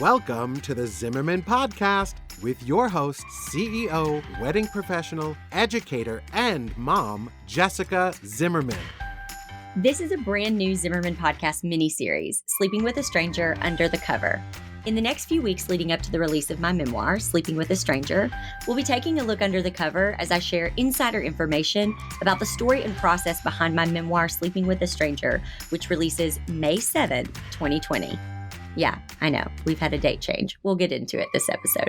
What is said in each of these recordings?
Welcome to the Zimmerman Podcast with your host, CEO, wedding professional, educator, and mom, Jessica Zimmerman. This is a brand new Zimmerman Podcast miniseries, Sleeping with a Stranger Under the Cover. In the next few weeks leading up to the release of my memoir, Sleeping with a Stranger, we'll be taking a look under the cover as I share insider information about the story and process behind my memoir, Sleeping with a Stranger, which releases May 7th, 2020. Yeah, I know, we've had a date change. We'll get into it this episode.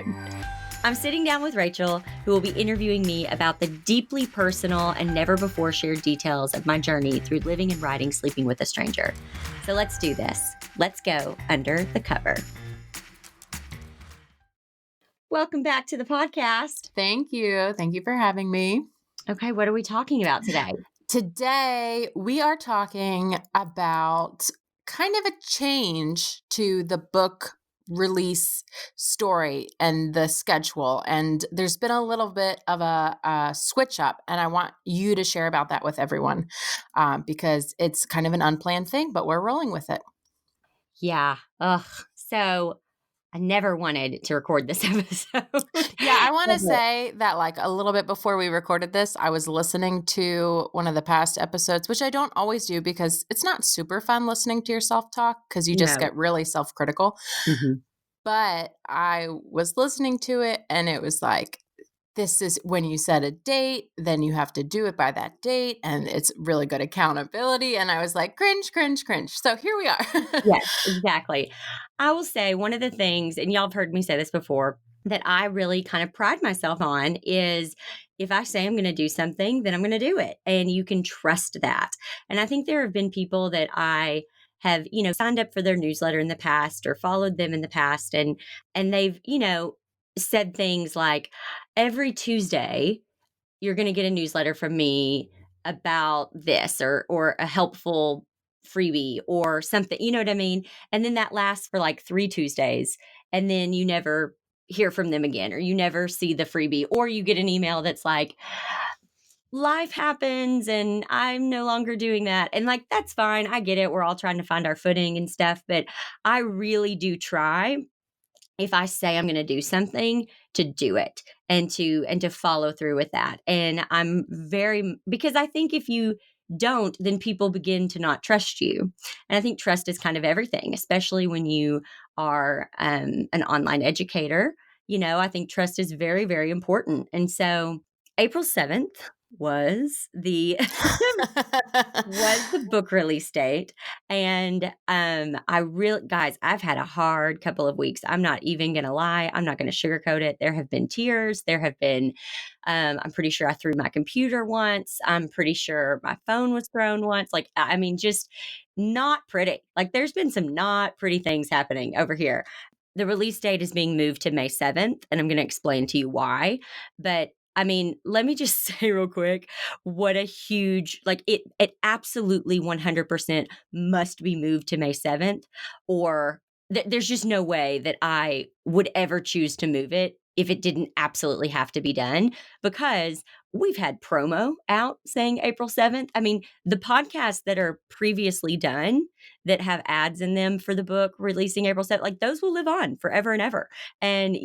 I'm sitting down with Rachel, who will be interviewing me about the deeply personal and never before shared details of my journey through living and writing Sleeping with a Stranger. So let's do this. Let's go under the cover. Welcome back to the podcast. Thank you. Thank you for having me. Okay, what are we talking about today? Today, we are talking about kind of a change to the book release story and the schedule. And there's been a little bit of a switch up, and I want you to share about that with everyone because it's kind of an unplanned thing, but we're rolling with it. Yeah. So I never wanted to record this episode. Yeah, I want to say that like a little bit before we recorded this, I was listening to one of the past episodes, which I don't always do because it's not super fun listening to yourself talk because you just get really self-critical. Mm-hmm. But I was listening to it and it was like, this is when you set a date, then you have to do it by that date. And it's really good accountability. And I was like, cringe, cringe, cringe. So here we are. Yes, exactly. I will say one of the things, and y'all have heard me say this before, that I really kind of pride myself on is if I say I'm going to do something, then I'm going to do it. And you can trust that. And I think there have been people that I have, signed up for their newsletter in the past or followed them in the past. And they've, said things like, every Tuesday, you're going to get a newsletter from me about this or a helpful freebie or something, you know what I mean? And then that lasts for like 3 Tuesdays and then you never hear from them again, or you never see the freebie, or you get an email that's like, life happens and I'm no longer doing that. And like, that's fine. I get it. We're all trying to find our footing and stuff, but I really do try, if I say I'm going to do something, to do it and to follow through with that. And I'm because I think if you don't, then people begin to not trust you. And I think trust is kind of everything, especially when you are an online educator. I think trust is very, very important. And so April 7th was the book release date. And guys, I've had a hard couple of weeks. I'm not even going to lie. I'm not going to sugarcoat it. There have been tears. There have been, I'm pretty sure I threw my computer once. I'm pretty sure my phone was thrown once. Like, I mean, just not pretty. Like there's been some not pretty things happening over here. The release date is being moved to May 7th, and I'm going to explain to you why. But I mean, let me just say real quick, what a huge, like it absolutely 100% must be moved to May 7th, or there's just no way that I would ever choose to move it if it didn't absolutely have to be done, because we've had promo out saying April 7th. I mean, the podcasts that are previously done that have ads in them for the book releasing April 7th, like those will live on forever and ever. And,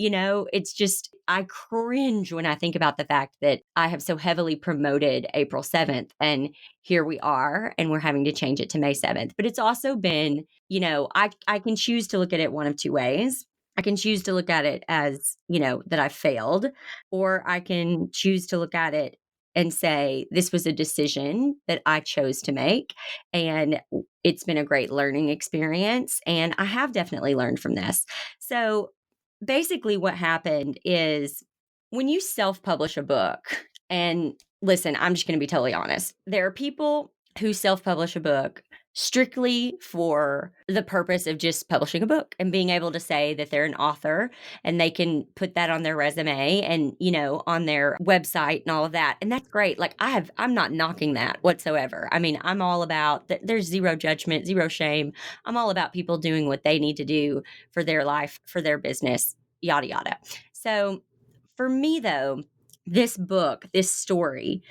it's just, I cringe when I think about the fact that I have so heavily promoted April 7th and here we are and we're having to change it to May 7th. But it's also been, I can choose to look at it one of two ways. I can choose to look at it as, that I failed, or I can choose to look at it and say, this was a decision that I chose to make. And it's been a great learning experience. And I have definitely learned from this. So basically what happened is when you self-publish a book, and listen, I'm just going to be totally honest. There are people who self-publish a book strictly for the purpose of just publishing a book and being able to say that they're an author, and they can put that on their resume and, on their website and all of that. And that's great. Like I'm not knocking that whatsoever. I mean, I'm all about there's zero judgment, zero shame. I'm all about people doing what they need to do for their life, for their business, yada, yada. So for me though, this book, this story,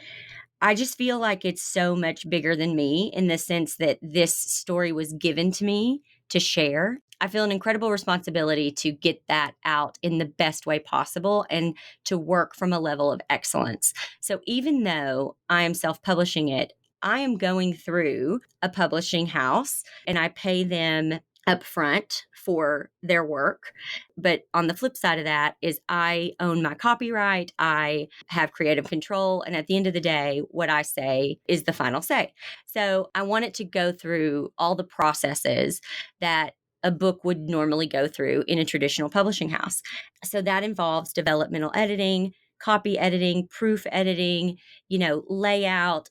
I just feel like it's so much bigger than me in the sense that this story was given to me to share. I feel an incredible responsibility to get that out in the best way possible and to work from a level of excellence. So even though I am self-publishing it, I am going through a publishing house and I pay them upfront for their work. But on the flip side of that is I own my copyright, I have creative control, and at the end of the day, what I say is the final say. So I want it to go through all the processes that a book would normally go through in a traditional publishing house. So that involves developmental editing, copy editing, proof editing, layout,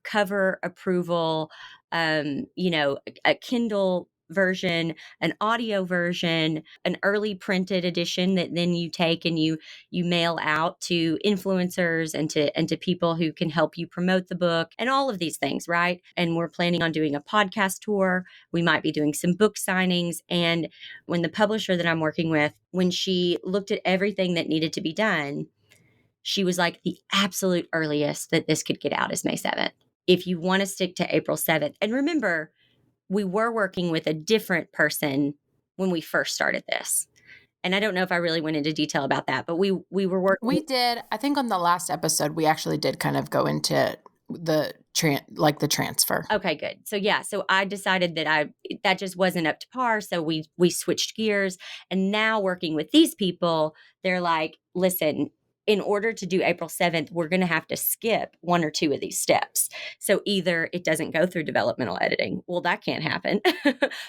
cover approval, a Kindle version, an audio version, an early printed edition that then you take and you mail out to influencers and to people who can help you promote the book and all of these things, right? And we're planning on doing a podcast tour. We might be doing some book signings. And when the publisher that I'm working with, when she looked at everything that needed to be done, she was like, the absolute earliest that this could get out is May 7th. If you want to stick to April 7th. And remember, we were working with a different person when we first started this. And I don't know if I really went into detail about that, but we were working. We did. I think on the last episode, we actually did kind of go into the transfer. Okay, good. So yeah, so I decided that just wasn't up to par. So we switched gears, and now working with these people, they're like, listen, in order to do April 7th, we're going to have to skip one or two of these steps. So either it doesn't go through developmental editing. Well, that can't happen.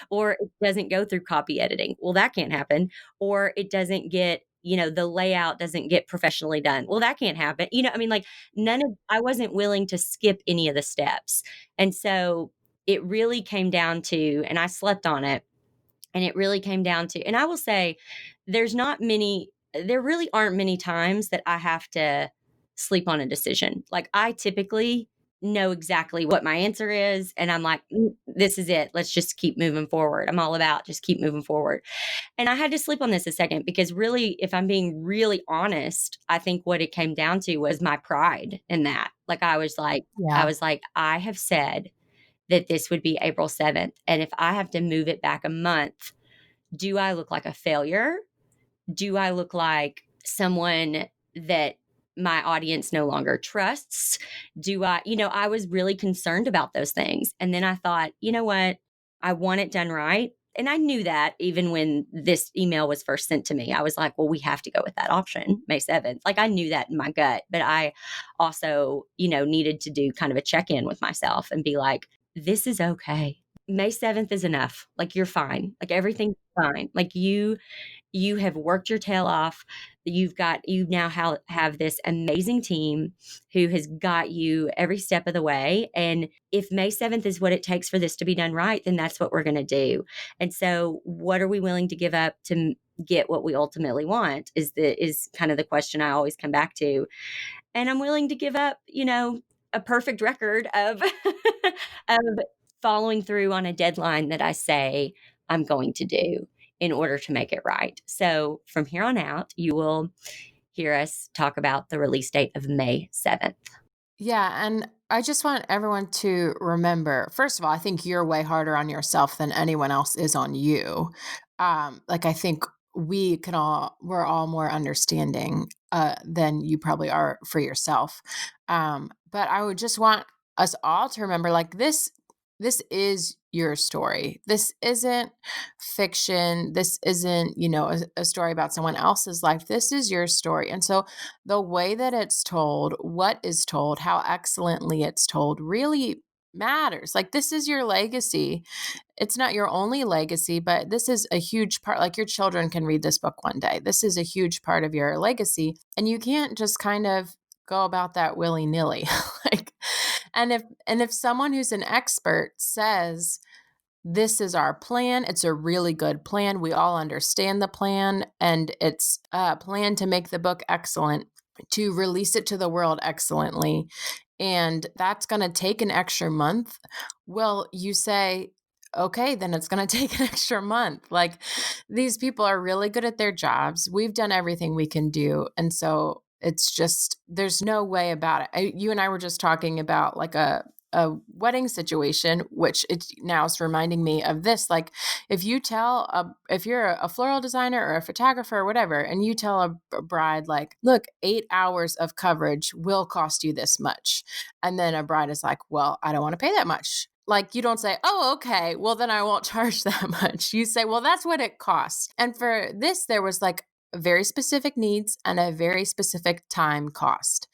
Or it doesn't go through copy editing. Well, that can't happen. Or it doesn't get, the layout doesn't get professionally done. Well, that can't happen. I wasn't willing to skip any of the steps. And so it really came down to, and I slept on it, and it really came down to, and I will say there really aren't many times that I have to sleep on a decision. Like I typically know exactly what my answer is. And I'm like, this is it. Let's just keep moving forward. I'm all about just keep moving forward. And I had to sleep on this a second because really, if I'm being really honest, I think what it came down to was my pride in that. Like I was like, I have said that this would be April 7th. And if I have to move it back a month, do I look like a failure? Do I look like someone that my audience no longer trusts? I was really concerned about those things. And then I thought, you know what? I want it done right. And I knew that even when this email was first sent to me, I was like, well, we have to go with that option, May 7th. Like I knew that in my gut, but I also, needed to do kind of a check-in with myself and be like, this is okay. May 7th is enough. Like you're fine. Like everything's fine. Like you have worked your tail off. You now have this amazing team who has got you every step of the way. And if May 7th is what it takes for this to be done right, then that's what we're going to do. And so what are we willing to give up to get what we ultimately want is kind of the question I always come back to. And I'm willing to give up, a perfect record of, of following through on a deadline that I say I'm going to do in order to make it right. So from here on out, you will hear us talk about the release date of May 7th. Yeah. And I just want everyone to remember, first of all, I think you're way harder on yourself than anyone else is on you. I think we're all more understanding than you probably are for yourself. But I would just want us all to remember, this is your story. This isn't fiction. This isn't, a story about someone else's life. This is your story. And so the way that it's told, what is told, how excellently it's told really matters. Like this is your legacy. It's not your only legacy, but this is a huge part. Like your children can read this book one day. This is a huge part of your legacy. And you can't just kind of go about that willy-nilly. And if someone who's an expert says, this is our plan, it's a really good plan, we all understand the plan, and it's a plan to make the book excellent, to release it to the world excellently, and that's going to take an extra month, well, you say, okay, then it's going to take an extra month. Like these people are really good at their jobs. We've done everything we can do. And so it's just, there's no way about it. You and I were just talking about like a a wedding situation, which it now is reminding me of this. Like if you're a floral designer or a photographer or whatever, and you tell a bride like, look, 8 hours of coverage will cost you this much. And then a bride is like, well, I don't want to pay that much. Like you don't say, oh, okay, well then I won't charge that much. You say, well, that's what it costs. And for this, there was like very specific needs and a very specific time cost.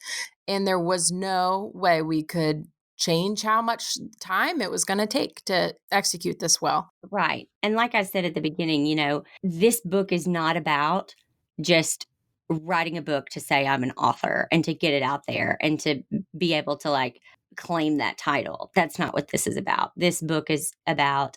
And there was no way we could change how much time it was going to take to execute this well. Right. And like I said at the beginning, this book is not about just writing a book to say I'm an author and to get it out there and to be able to like claim that title. That's not what this is about. This book is about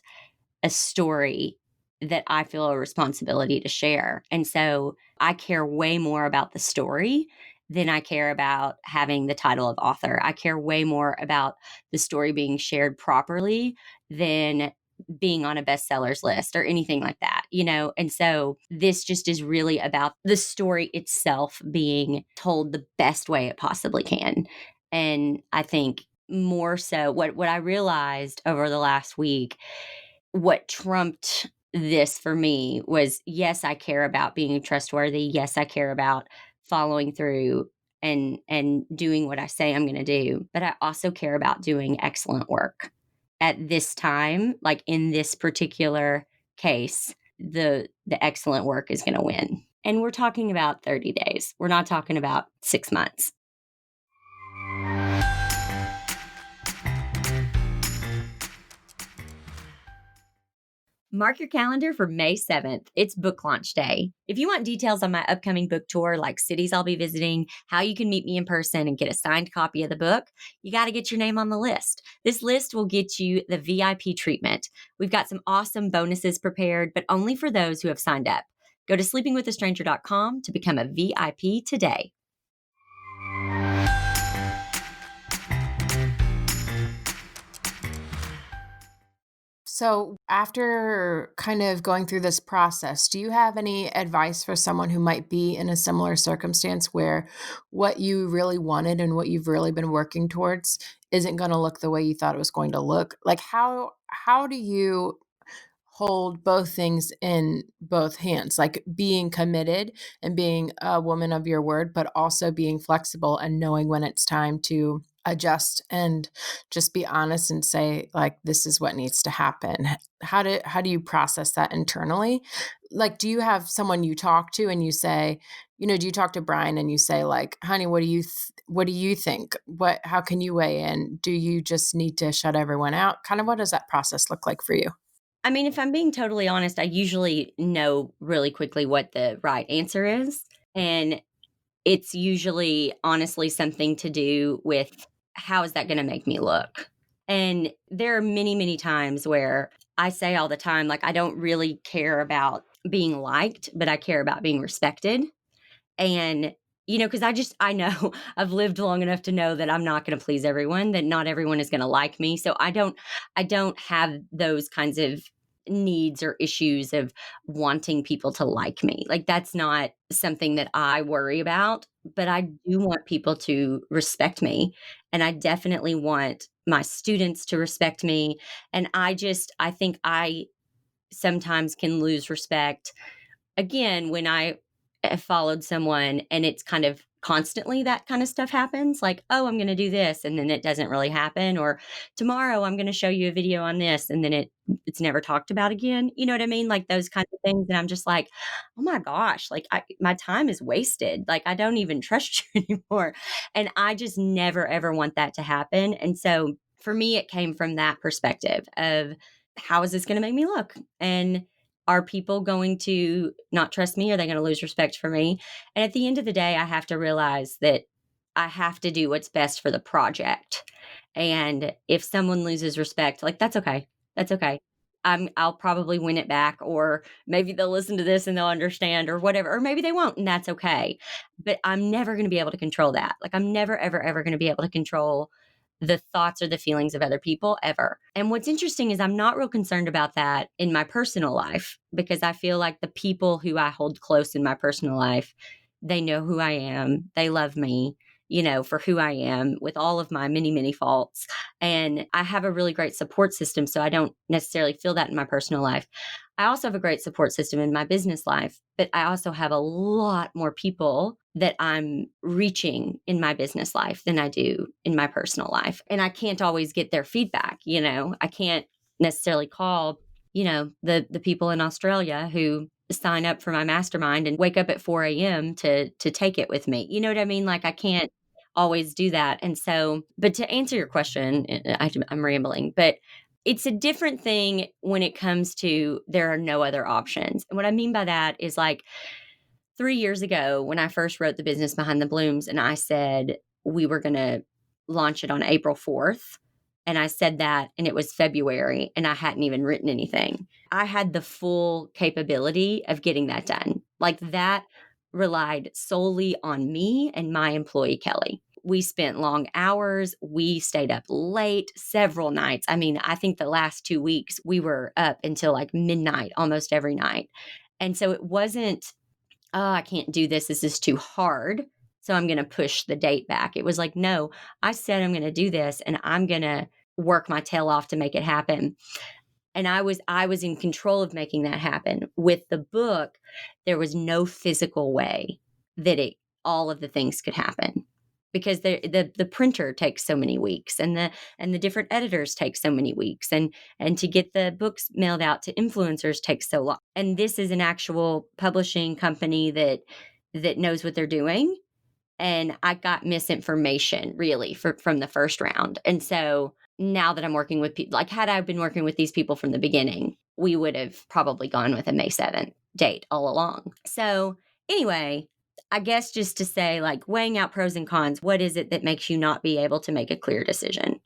a story that I feel a responsibility to share. And so I care way more about the story than I care about having the title of author. I care way more about the story being shared properly than being on a bestsellers list or anything like that, And so this just is really about the story itself being told the best way it possibly can. And I think more so what I realized over the last week, what trumped this for me was, yes, I care about being trustworthy. Yes, I care about following through and doing what I say I'm going to do, but I also care about doing excellent work. At this time, like in this particular case, the excellent work is going to win. And we're talking about 30 days. We're not talking about 6 months. Mark your calendar for May 7th. It's book launch day. If you want details on my upcoming book tour, like cities I'll be visiting, how you can meet me in person and get a signed copy of the book, you got to get your name on the list. This list will get you the VIP treatment. We've got some awesome bonuses prepared, but only for those who have signed up. Go to sleepingwithastranger.com to become a VIP today. So, after kind of going through this process, do you have any advice for someone who might be in a similar circumstance where what you really wanted and what you've really been working towards isn't going to look the way you thought it was going to look? Like how do you hold both things in both hands, like being committed and being a woman of your word, but also being flexible and knowing when it's time to adjust and just be honest and say like this is what needs to happen? How do you process that internally? Like do you have someone you talk to and you say, do you talk to Brian and you say like, honey, what do you think? How can you weigh in? Do you just need to shut everyone out? Kind of what does that process look like for you? I mean, if I'm being totally honest, I usually know really quickly what the right answer is. And it's usually honestly something to do with how is that going to make me look? And there are many, many times where I say all the time, like, I don't really care about being liked, but I care about being respected. And because I know I've lived long enough to know that I'm not going to please everyone, that not everyone is going to like me. So I don't have those kinds of needs or issues of wanting people to like me. Like that's not something that I worry about, but I do want people to respect me. And I definitely want my students to respect me. And I think I sometimes can lose respect again when I have followed someone and it's kind of constantly that kind of stuff happens, like, oh, I'm going to do this and then it doesn't really happen, or tomorrow I'm going to show you a video on this and then it's never talked about again. You know what I mean? Like those kinds of things. And I'm just like, oh my gosh, like my time is wasted. Like I don't even trust you anymore. And I just never ever want that to happen. And so for me, it came from that perspective of how is this going to make me look? And are people going to not trust me? Are they going to lose respect for me? And at the end of the day, I have to realize that I have to do what's best for the project. And if someone loses respect, like that's okay. That's okay. I'll probably win it back, or maybe they'll listen to this and they'll understand or whatever, or maybe they won't, and that's okay. But I'm never going to be able to control that. Like I'm never, ever, ever going to be able to control the thoughts or the feelings of other people ever. And what's interesting is I'm not real concerned about that in my personal life, because I feel like the people who I hold close in my personal life, they know who I am. They love me. for who I am with all of my many, many faults. And I have a really great support system. So I don't necessarily feel that in my personal life. I also have a great support system in my business life, but I also have a lot more people that I'm reaching in my business life than I do in my personal life. And I can't always get their feedback. I can't necessarily call, the people in Australia who sign up for my mastermind and wake up at 4 a.m. to take it with me. You know what I mean? Like I can't always do that. And so, but to answer your question, I'm rambling, but it's a different thing when it comes to there are no other options. And what I mean by that is like 3 years ago when I first wrote The Business Behind the Blooms and I said we were going to launch it on April 4th. And I said that and it was February and I hadn't even written anything. I had the full capability of getting that done. Like that relied solely on me and my employee, Kelly. We spent long hours. We stayed up late several nights. I mean, I think the last 2 weeks we were up until like midnight almost every night. And so it wasn't, oh, I can't do this. This is too hard. So I'm going to push the date back. It was like, no, I said I'm going to do this and I'm going to work my tail off to make it happen. And I was in control of making that happen. With the book, there was no physical way that all of the things could happen because the printer takes so many weeks and the different editors take so many weeks and to get the books mailed out to influencers takes so long. And this is an actual publishing company that knows what they're doing. And I got misinformation really from the first round. And so now that I'm working with people, like had I been working with these people from the beginning, we would have probably gone with a May 7th date all along. So anyway, I guess just to say like weighing out pros and cons, what is it that makes you not be able to make a clear decision?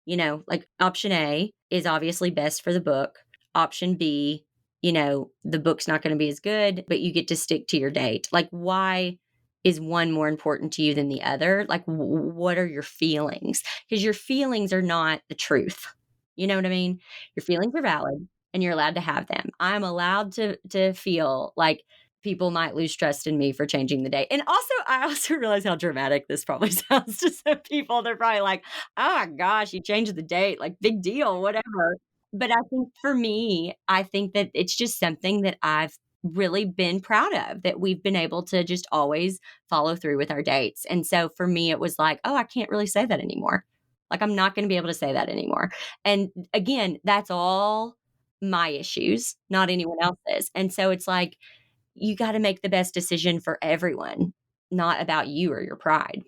Like option A is obviously best for the book. Option B, the book's not going to be as good, but you get to stick to your date. Like why is one more important to you than the other? Like, what are your feelings? Because your feelings are not the truth. You know what I mean? Your feelings are valid and you're allowed to have them. I'm allowed to feel like people might lose trust in me for changing the date. And also, I also realize how dramatic this probably sounds to some people. They're probably like, oh my gosh, you changed the date, like big deal, whatever. But I think for me, I think that it's just something that I've really been proud of, that we've been able to just always follow through with our dates. And so for me, it was like, oh, I can't really say that anymore. Like, I'm not going to be able to say that anymore. And again, that's all my issues, not anyone else's. And so it's like, you got to make the best decision for everyone, not about you or your pride.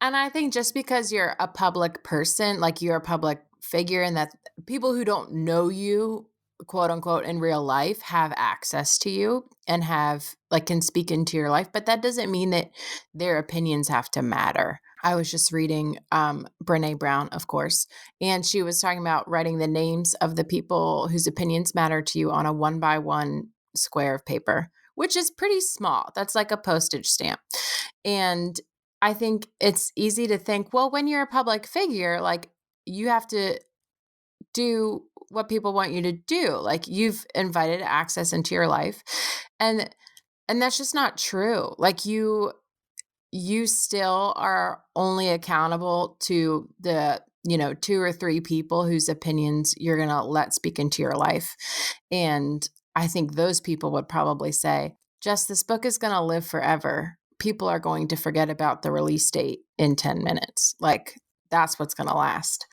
And I think just because you're a public person, like you're a public figure, and that people who don't know you, quote unquote, in real life have access to you and can speak into your life, but that doesn't mean that their opinions have to matter. I was just reading Brene Brown, of course, and she was talking about writing the names of the people whose opinions matter to you on a 1x1 square of paper, which is pretty small. That's like a postage stamp. And I think it's easy to think, well, when you're a public figure, like you have to do what people want you to do. Like you've invited access into your life. And that's just not true. Like you still are only accountable to the 2 or 3 people whose opinions you're going to let speak into your life. And I think those people would probably say, Jess, this book is going to live forever. People are going to forget about the release date in 10 minutes. Like that's what's going to last.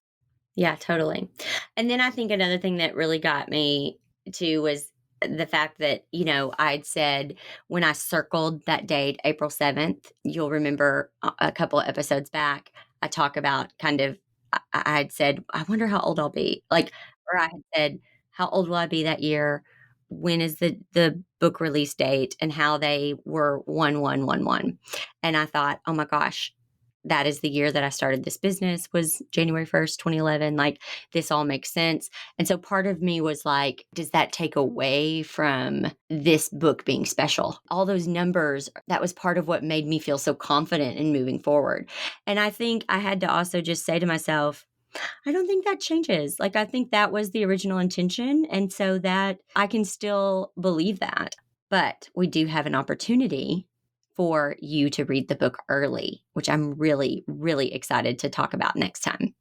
Yeah, totally. And then I think another thing that really got me too was the fact that, I'd said when I circled that date, April 7th, you'll remember a couple of episodes back, I talk about kind of, I had said, I wonder how old I'll be. Like, or I had said, how old will I be that year? When is the book release date? And how they were 1/1/1/1. And I thought, oh my gosh, that is the year that I started this business, was January 1st, 2011. Like this all makes sense. And so part of me was like, does that take away from this book being special? All those numbers, that was part of what made me feel so confident in moving forward. And I think I had to also just say to myself, I don't think that changes. Like, I think that was the original intention. And so that I can still believe that. But we do have an opportunity for you to read the book early, which I'm really, really excited to talk about next time.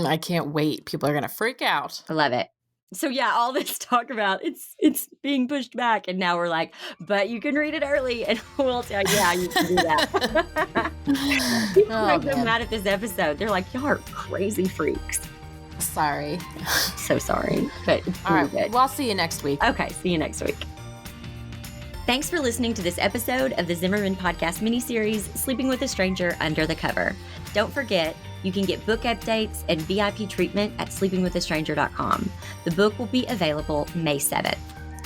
I can't wait. People are going to freak out. I love it. So yeah, all this talk about it's being pushed back, and now we're like, but you can read it early, and we'll tell you how you can do that. People are so mad at this episode. They're like, y'all are crazy freaks. Sorry. So sorry, but it's all right. good. Well, I'll see you next week. Okay, see you next week. Thanks for listening to this episode of the Zimmerman Podcast miniseries, Sleeping with a Stranger Under the Cover. Don't forget, you can get book updates and VIP treatment at sleepingwithastranger.com. The book will be available May 7th.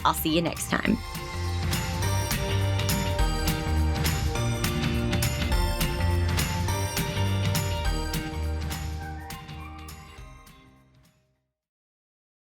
I'll see you next time.